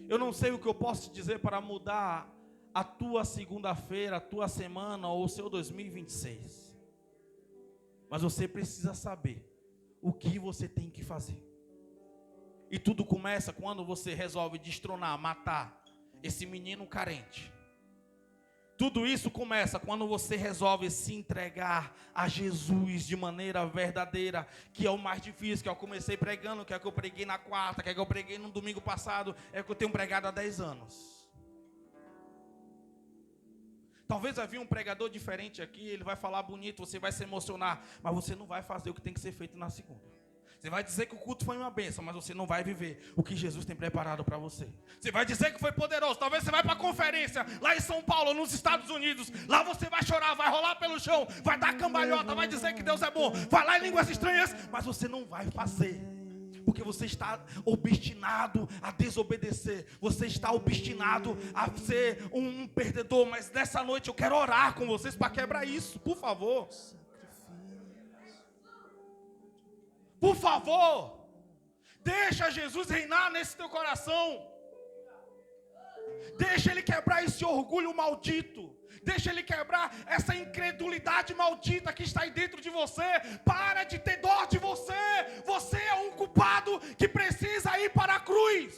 Eu não sei o que eu posso te dizer para mudar a tua segunda-feira, a tua semana ou o seu 2026. Mas você precisa saber o que você tem que fazer. E tudo começa quando você resolve destronar, matar esse menino carente. Tudo isso começa quando você resolve se entregar a Jesus de maneira verdadeira, que é o mais difícil, que eu comecei pregando, que é o que eu preguei na quarta, que é o que eu preguei no domingo passado, é o que eu tenho pregado há 10 anos. Talvez vai vir um pregador diferente aqui, ele vai falar bonito, você vai se emocionar, mas você não vai fazer o que tem que ser feito na segunda. Você vai dizer que o culto foi uma bênção, mas você não vai viver o que Jesus tem preparado para você. Você vai dizer que foi poderoso. Talvez você vai para a conferência lá em São Paulo, nos Estados Unidos. Lá você vai chorar, vai rolar pelo chão, vai dar cambalhota, vai dizer que Deus é bom, falar em línguas estranhas, mas você não vai fazer. Porque você está obstinado a desobedecer. Você está obstinado a ser um perdedor. Mas nessa noite eu quero orar com vocês para quebrar isso, por favor. Por favor, deixa Jesus reinar nesse teu coração. Deixa Ele quebrar esse orgulho maldito. Deixa Ele quebrar essa incredulidade maldita que está aí dentro de você. Para de ter dó de você. Você é um culpado que precisa ir para a cruz.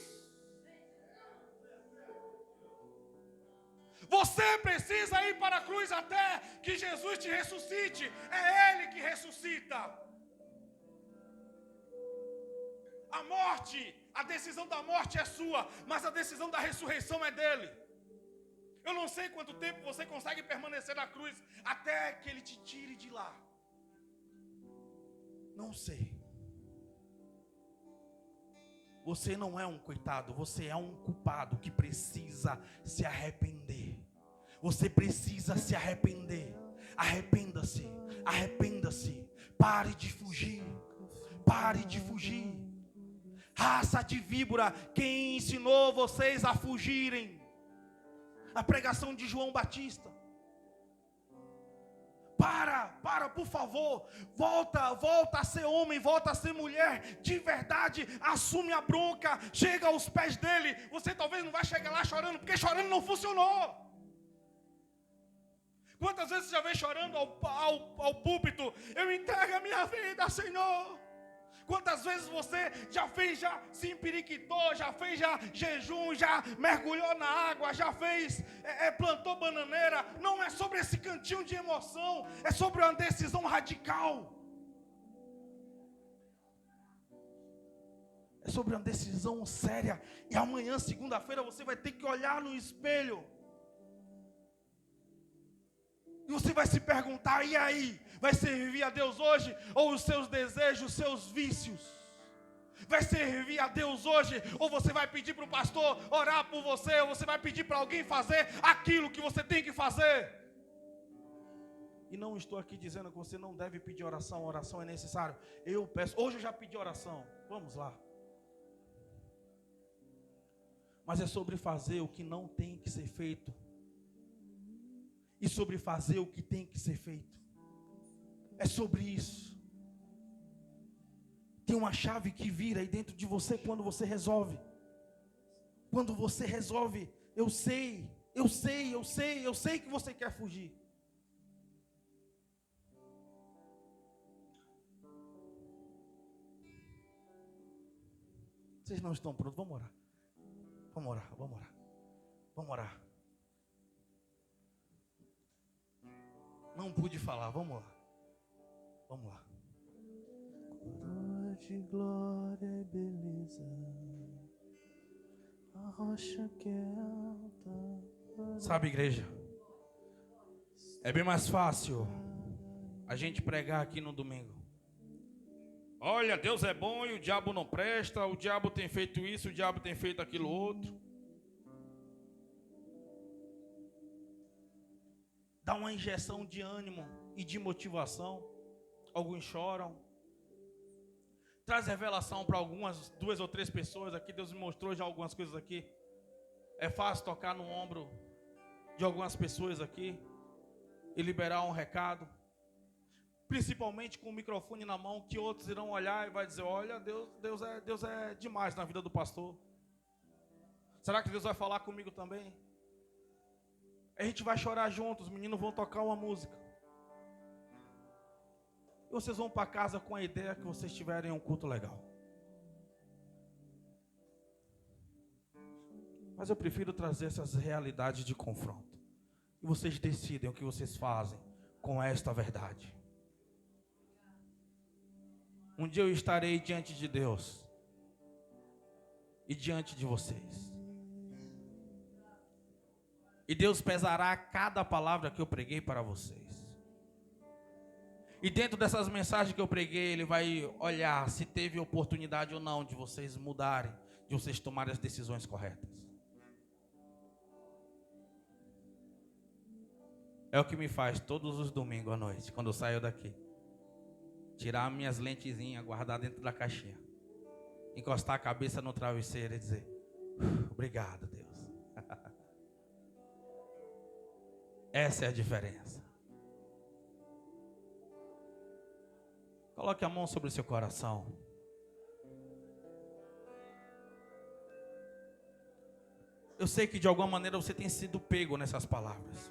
Você precisa ir para a cruz até que Jesus te ressuscite. É Ele que ressuscita. A morte, a decisão da morte é sua, mas a decisão da ressurreição é dele. Eu não sei quanto tempo você consegue permanecer na cruz até que ele te tire de lá. Não sei. Você não é um coitado, você é um culpado que precisa se arrepender. Você precisa se arrepender. Arrependa-se, arrependa-se. Pare de fugir, pare de fugir. Raça de víbora, quem ensinou vocês a fugirem? A pregação de João Batista. Para, por favor. Volta a ser homem, volta a ser mulher. De verdade, assume a bronca. Chega aos pés dele. Você talvez não vai chegar lá chorando, porque chorando não funcionou. Quantas vezes você já vem chorando ao púlpito? Eu entrego a minha vida, Senhor. Quantas vezes você já se empiriquitou, já fez jejum, já mergulhou na água, já fez, plantou bananeira. Não é sobre esse cantinho de emoção, é sobre uma decisão radical. É sobre uma decisão séria. E amanhã, segunda-feira, você vai ter que olhar no espelho. E você vai se perguntar, e aí? Vai servir a Deus hoje? Ou os seus desejos, os seus vícios? Vai servir a Deus hoje? Ou você vai pedir para o pastor orar por você? Ou você vai pedir para alguém fazer aquilo que você tem que fazer? E não estou aqui dizendo que você não deve pedir oração. Oração é necessário. Eu peço. Hoje eu já pedi oração. Vamos lá. Mas é sobre fazer o que não tem que ser feito. E sobre fazer o que tem que ser feito. É sobre isso. Tem uma chave que vira aí dentro de você quando você resolve. Quando você resolve, eu sei que você quer fugir. Vocês não estão prontos? Vamos orar. Vamos orar. Não pude falar, vamos lá. Coroa de glória e beleza, a rocha que é alta. Sabe, igreja, é bem mais fácil a gente pregar aqui no domingo. Olha, Deus é bom e o diabo não presta, o diabo tem feito isso, o diabo tem feito aquilo outro. Dá uma injeção de ânimo e de motivação. Alguns choram. Traz revelação para algumas, 2 ou 3 pessoas aqui. Deus me mostrou já algumas coisas aqui. É fácil tocar no ombro de algumas pessoas aqui e liberar um recado. Principalmente com o microfone na mão, que outros irão olhar e vai dizer: olha, Deus é demais na vida do pastor. Será que Deus vai falar comigo também? A gente vai chorar juntos, os meninos vão tocar uma música. E vocês vão para casa com a ideia que vocês tiverem um culto legal. Mas eu prefiro trazer essas realidades de confronto. E vocês decidem o que vocês fazem com esta verdade. Um dia eu estarei diante de Deus e diante de vocês. E Deus pesará cada palavra que eu preguei para vocês. E dentro dessas mensagens que eu preguei, Ele vai olhar se teve oportunidade ou não de vocês mudarem, de vocês tomarem as decisões corretas. É o que me faz todos os domingos à noite, quando eu saio daqui. Tirar minhas lentezinhas, guardar dentro da caixinha. Encostar a cabeça no travesseiro e dizer: obrigado, Deus. Essa é a diferença. Coloque a mão sobre o seu coração. Eu sei que de alguma maneira você tem sido pego nessas palavras.